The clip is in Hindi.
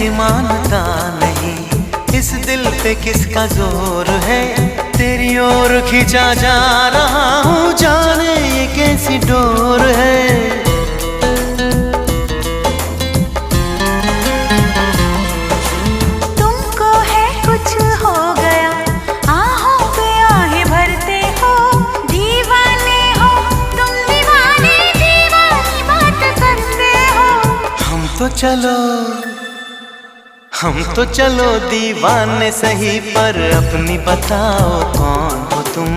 ऐसी मानता नहीं, इस दिल पे किसका जोर है, तेरी ओर खींचा जा रहा हूँ, जाने ये कैसी डोर है। तुमको है कुछ हो गया, आहों पे आहें भरते हो, दीवाने हो तुम, दीवाने दीवानी बात करते हो। हम तो चलो दीवाने सही, पर अपनी बताओ कौन हो तुम।